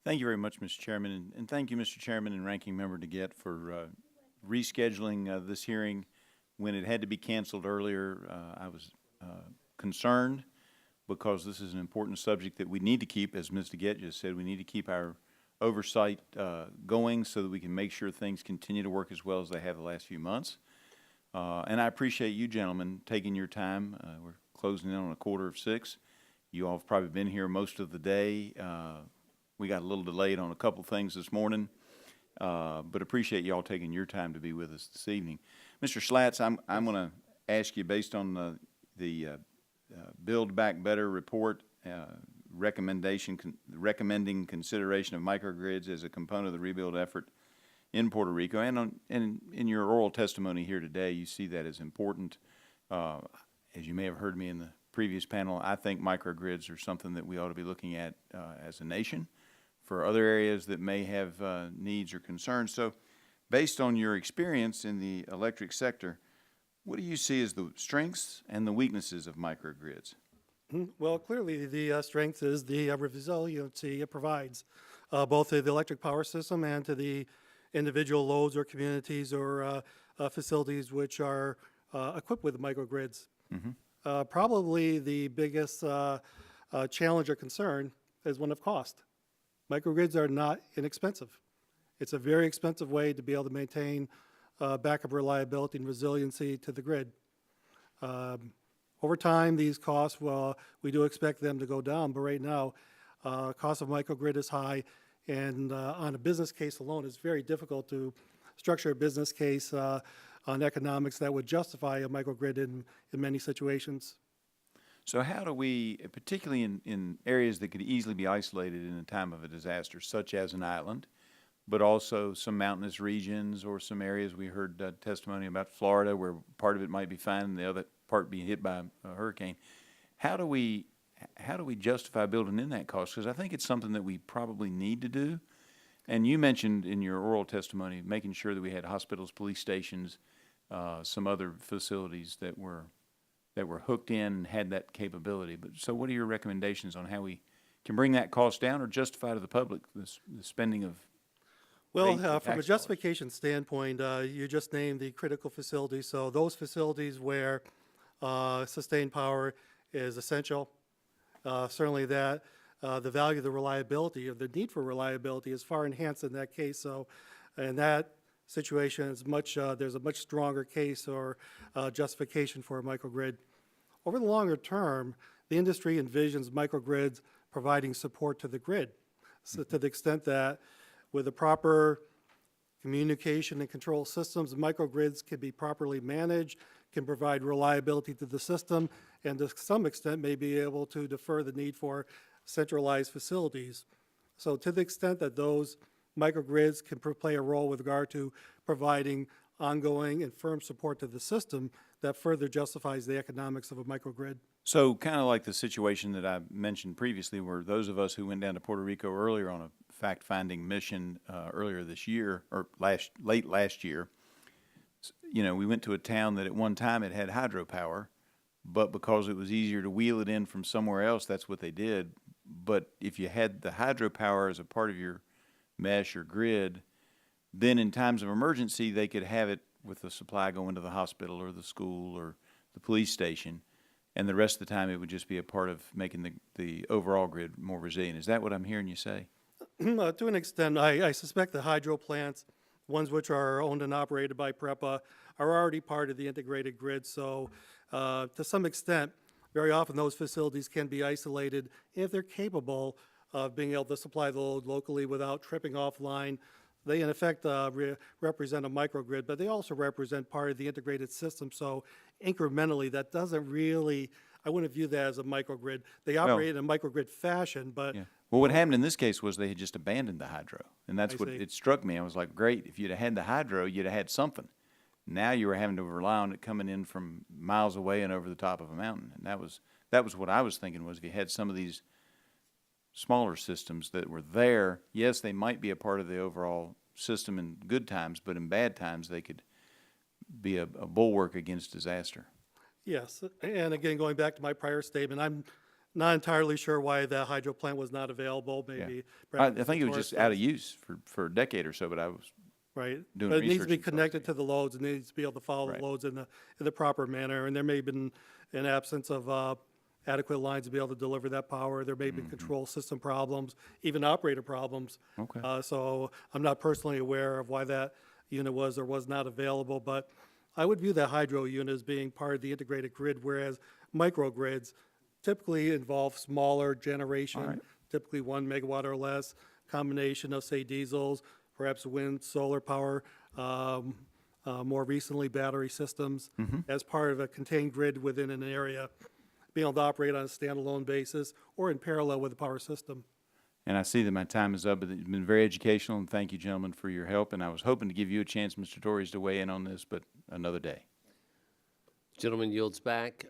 Thank you very much, Mr. Chairman, and thank you, Mr. Chairman and Ranking Member DeGette, for rescheduling this hearing. When it had to be canceled earlier, I was concerned because this is an important subject that we need to keep, as Ms. DeGette just said, we need to keep our oversight going so that we can make sure things continue to work as well as they have the last few months. And I appreciate you gentlemen taking your time. We're closing in on 5:45. You all have probably been here most of the day. We got a little delayed on a couple things this morning, but appreciate you all taking your time to be with us this evening. Mr. Slatz, I'm going to ask you, based on the Build Back Better report, recommending consideration of microgrids as a component of the rebuild effort in Puerto Rico, and in your oral testimony here today, you see that as important. As you may have heard me in the previous panel, I think microgrids are something that we ought to be looking at as a nation for other areas that may have needs or concerns. So based on your experience in the electric sector, what do you see as the strengths and the weaknesses of microgrids? Well, clearly the strength is the resiliency it provides, both to the electric power system and to the individual loads or communities or facilities which are equipped with microgrids. Mm-hmm. Probably the biggest challenge or concern is one of cost. Microgrids are not inexpensive. It's a very expensive way to be able to maintain backup reliability and resiliency to the grid. Over time, these costs, well, we do expect them to go down, but right now, cost of microgrid is high, and on a business case alone, it's very difficult to structure a business case on economics that would justify a microgrid in many situations. So how do we, particularly in areas that could easily be isolated in a time of a disaster, such as an island, but also some mountainous regions or some areas, we heard testimony about Florida where part of it might be fine and the other part be hit by a hurricane. How do we justify building in that cost? Because I think it's something that we probably need to do. And you mentioned in your oral testimony making sure that we had hospitals, police stations, some other facilities that were hooked in and had that capability. But so what are your recommendations on how we can bring that cost down or justify to the public the spending of? Well, from a justification standpoint, you just named the critical facilities. So those facilities where sustained power is essential, certainly that the value of the reliability, of the need for reliability is far enhanced in that case. So in that situation, is there's a much stronger case or justification for a microgrid. Over the longer term, the industry envisions microgrids providing support to the grid, so to the extent that with the proper communication and control systems, microgrids can be properly managed, can provide reliability to the system, and to some extent may be able to defer the need for centralized facilities. So to the extent that those microgrids can play a role with regard to providing ongoing and firm support to the system, that further justifies the economics of a microgrid. So kind of like the situation that I mentioned previously, where those of us who went down to Puerto Rico earlier on a fact-finding mission earlier this year, or late last year, you know, we went to a town that at one time it had hydropower, but because it was easier to wheel it in from somewhere else, that's what they did. But if you had the hydropower as a part of your mesh or grid, then in times of emergency, they could have it with the supply going to the hospital or the school or the police station, and the rest of the time it would just be a part of making the overall grid more resilient. Is that what I'm hearing you say? To an extent, I suspect the hydro plants, ones which are owned and operated by PREPA, are already part of the integrated grid. So to some extent, very often those facilities can be isolated if they're capable of being able to supply the load locally without tripping offline. They, in effect, represent a microgrid, but they also represent part of the integrated system. So incrementally, that doesn't really, I wouldn't view that as a microgrid. They operate in a microgrid fashion, but... Yeah. Well, what happened in this case was they had just abandoned the hydro, and that's what it struck me. I was like, great, if you'd have had the hydro, you'd have had something. Now you were having to rely on it coming in from miles away and over the top of a mountain, and that was what I was thinking was if you had some of these smaller systems that were there, yes, they might be a part of the overall system in good times, but in bad times they could be a bulwark against disaster. Yes, and again, going back to my prior statement, I'm Not entirely sure why that hydro plant was not available, maybe. I perhaps think it was tourist just out of sites. use for a decade or so, but I was Right, doing but it needs to be research and connected to the loads, and needs to be able to follow Right. the loads in the proper manner, and there may have been an absence of adequate lines to be able to deliver that power. There may have been control system problems, even operator problems. Okay. So I'm not personally aware of why that unit was or was not available, but I would view that hydro unit as being part of the integrated grid, whereas microgrids typically involve smaller generation, right. typically 1 megawatt or less, combination of, say, diesels, perhaps wind, solar power, more recently battery systems, as part of a contained grid within an area, being able to operate on a standalone basis or in parallel with the power system. And I see that my time is up, but it's been very educational, and thank you, gentlemen, for your help. And I was hoping to give you a chance, Mr. Torres, to weigh in on this, but another day. Gentleman yields back.